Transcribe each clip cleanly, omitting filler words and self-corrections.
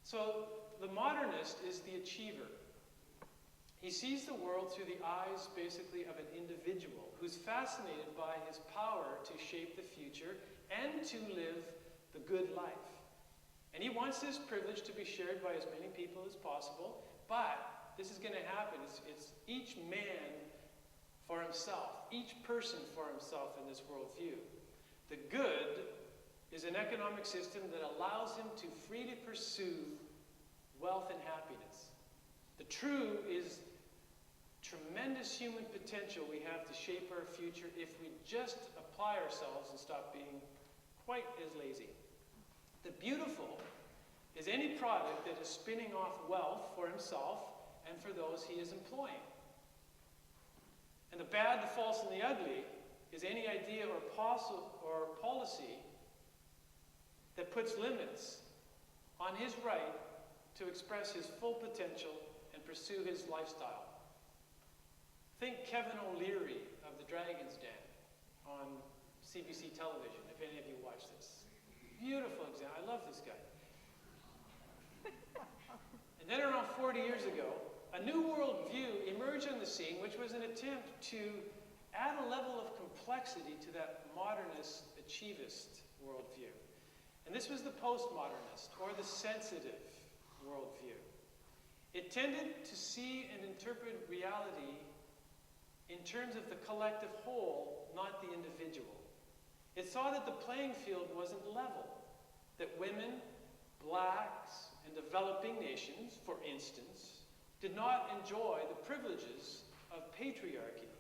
So the modernist is the achiever. He sees the world through the eyes, basically, of an individual who's fascinated by his power to shape the future and to live the good life. And he wants this privilege to be shared by as many people as possible, but this is going to happen. It's each man for himself, each person for himself in this worldview. The good is an economic system that allows him to freely pursue wealth and happiness. The true is tremendous human potential we have to shape our future if we just apply ourselves and stop being quite as lazy. The beautiful is any product that is spinning off wealth for himself and for those he is employing. And the bad, the false, and the ugly is any idea or policy that puts limits on his right to express his full potential and pursue his lifestyle. Think Kevin O'Leary of the Dragon's Den on CBC television, if any of you watch this. Beautiful example. I love this guy. And then around 40 years ago, a new worldview emerged on the scene, which was an attempt to add a level of complexity to that modernist, achievist worldview. And this was the postmodernist, or the sensitive worldview. It tended to see and interpret reality in terms of the collective whole, not the individual. It saw that the playing field wasn't level, that women, blacks, and developing nations, for instance, did not enjoy the privileges of patriarchy,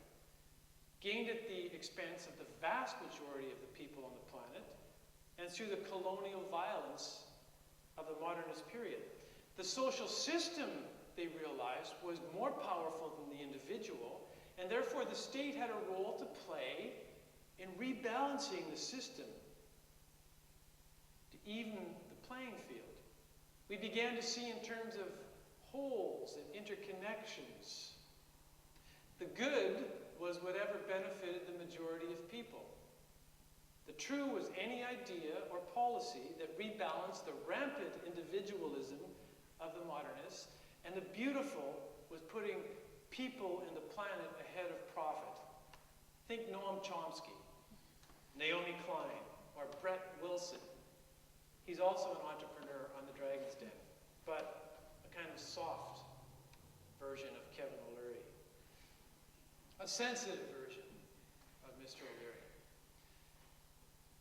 gained at the expense of the vast majority of the people on the planet, and through the colonial violence of the modernist period. The social system, they realized, was more powerful than the individual, and therefore the state had a role to play in rebalancing the system to even the playing field. We began to see in terms of wholes and interconnections. The good was whatever benefited the majority of people. The true was any idea or policy that rebalanced the rampant individualism of the modernists, and the beautiful was putting people and the planet ahead of profit. Think Noam Chomsky, Naomi Klein, or Brett Wilson. He's also an entrepreneur on the Dragon's Den, but a kind of soft version of Kevin O'Leary. A sensitive version of Mr. O'Leary.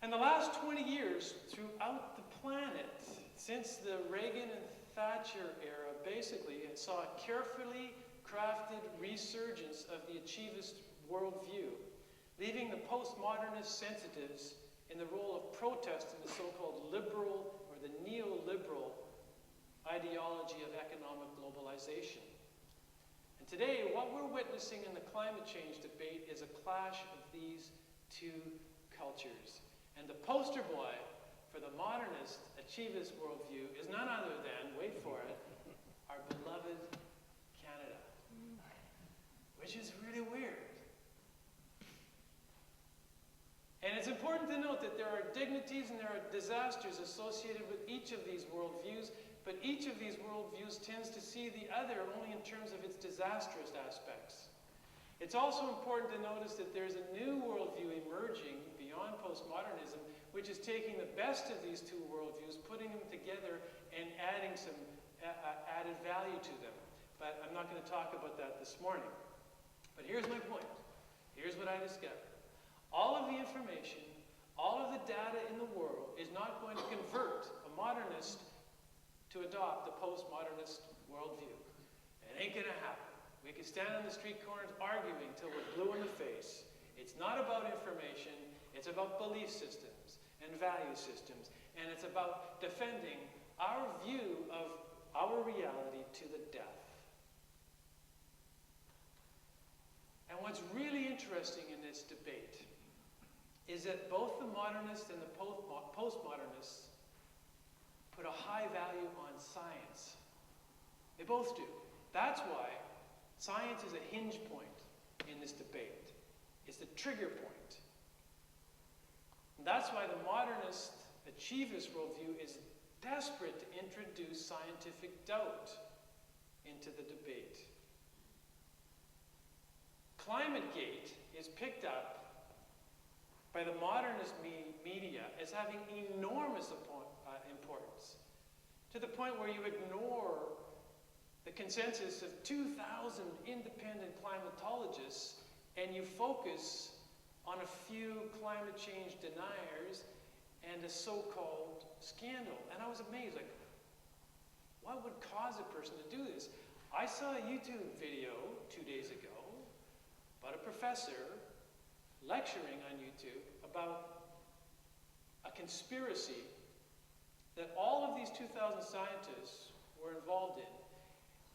And the last 20 years, throughout the planet, since the Reagan and Thatcher era, basically, it saw a carefully crafted resurgence of the achievist worldview, leaving the postmodernist sensitives in the role of protest in the so-called liberal or the neoliberal ideology of economic globalization. And today, what we're witnessing in the climate change debate is a clash of these two cultures. And the poster boy for the modernist, achievist worldview is none other than, wait for it, our beloved Canada. Which is really weird. And it's important to note that there are dignities and there are disasters associated with each of these worldviews, but each of these worldviews tends to see the other only in terms of its disastrous aspects. It's also important to notice that there's a new worldview emerging beyond postmodernism, which is taking the best of these two worldviews, putting them together, and adding some added value to them. But I'm not going to talk about that this morning. But here's my point. Here's what I discovered. All of the information, all of the data in the world is not going to convert a modernist to adopt the postmodernist worldview. It ain't going to happen. We can stand on the street corners arguing till we're blue in the face. It's not about information. It's about belief systems and value systems. And it's about defending our view of our reality to the death. And what's really interesting in this debate is that both the modernists and the postmodernists put a high value on science. They both do. That's why science is a hinge point in this debate. It's the trigger point. And that's why the modernist achievist worldview is desperate desperate to introduce scientific doubt into the debate. ClimateGate is picked up by the modernist media as having enormous importance, to the point where you ignore the consensus of 2,000 independent climatologists and you focus on a few climate change deniers and a so-called scandal. And I was amazed, like, what would cause a person to do this? I saw a YouTube video 2 days ago about a professor lecturing on YouTube about a conspiracy that all of these 2,000 scientists were involved in.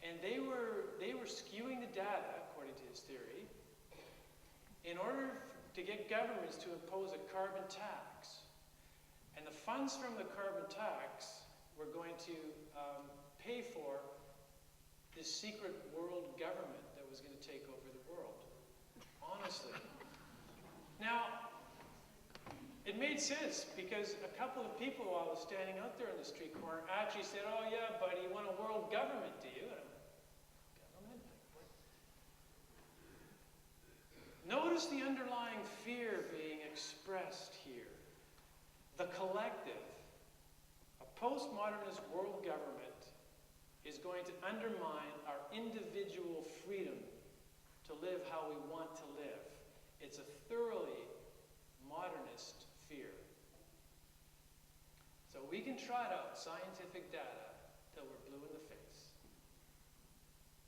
And they were skewing the data, according to his theory, in order to get governments to impose a carbon tax. And the funds from the carbon tax were going to pay for this secret world government that was going to take over the world. Honestly. Now, it made sense because a couple of people while I was standing out there in the street corner actually said, "Oh yeah, buddy, you want a world government, do you?" And I'm, government? Notice the underlying fear being expressed here. The collective, a postmodernist world government, is going to undermine our individual freedom to live how we want to live. It's a thoroughly modernist fear. So we can trot out scientific data till we're blue in the face.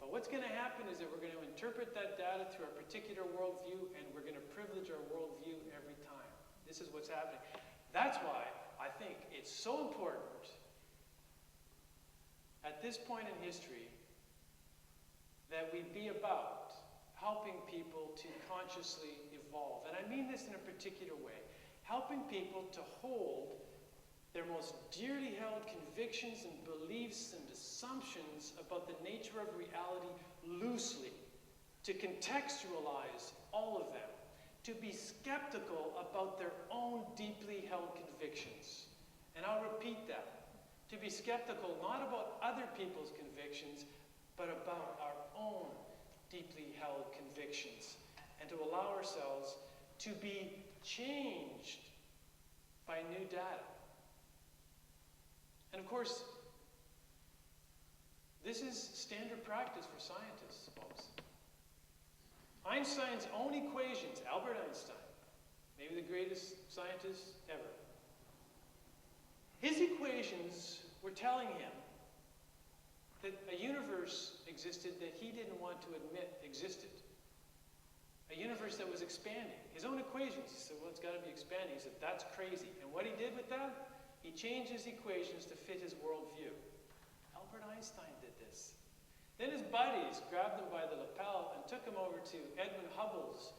But what's going to happen is that we're going to interpret that data through a particular worldview, and we're going to privilege our worldview every time. This is what's happening. That's why I think it's so important at this point in history that we be about helping people to consciously evolve. And I mean this in a particular way. Helping people to hold their most dearly held convictions and beliefs and assumptions about the nature of reality loosely, to contextualize all of them, to be skeptical about their own deeply held convictions. And I'll repeat that. To be skeptical not about other people's convictions, but about our own deeply held convictions, and to allow ourselves to be changed by new data. And of course, this is standard practice for scientists, folks. Einstein's own equations, Albert Einstein, maybe the greatest scientist ever, his equations were telling him that a universe existed that he didn't want to admit existed. A universe that was expanding. His own equations, he said, well, it's got to be expanding. He said, that's crazy. And what he did with that? He changed his equations to fit his worldview. Albert Einstein did this. Then his buddies grabbed him by the lapel and took him over to Edwin Hubble's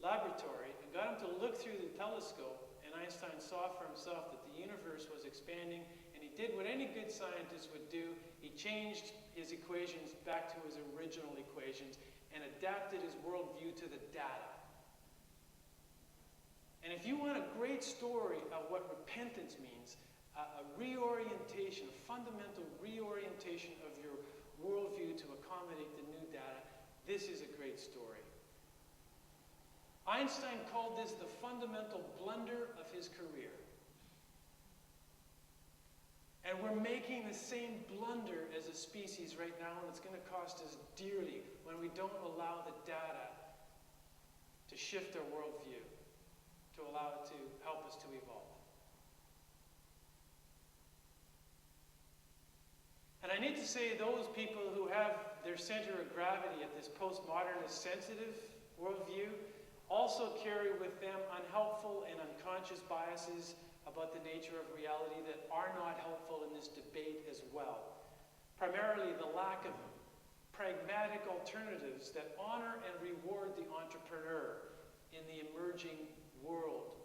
laboratory and got him to look through the telescope, and Einstein saw for himself that the universe was expanding, and he did what any good scientist would do. He changed his equations back to his original equations and adapted his worldview to the data. And if you want a great story of what repentance means, a reorientation, a fundamental reorientation of your worldview to accommodate the new data, this is a great story. Einstein called this the fundamental blunder of his career. And we're making the same blunder as a species right now, and it's going to cost us dearly when we don't allow the data to shift our worldview, to allow it to help us to evolve. And I need to say those people who have their center of gravity at this postmodernist sensitive worldview also carry with them unhelpful and unconscious biases about the nature of reality that are not helpful in this debate as well. Primarily the lack of pragmatic alternatives that honor and reward the entrepreneur in the emerging world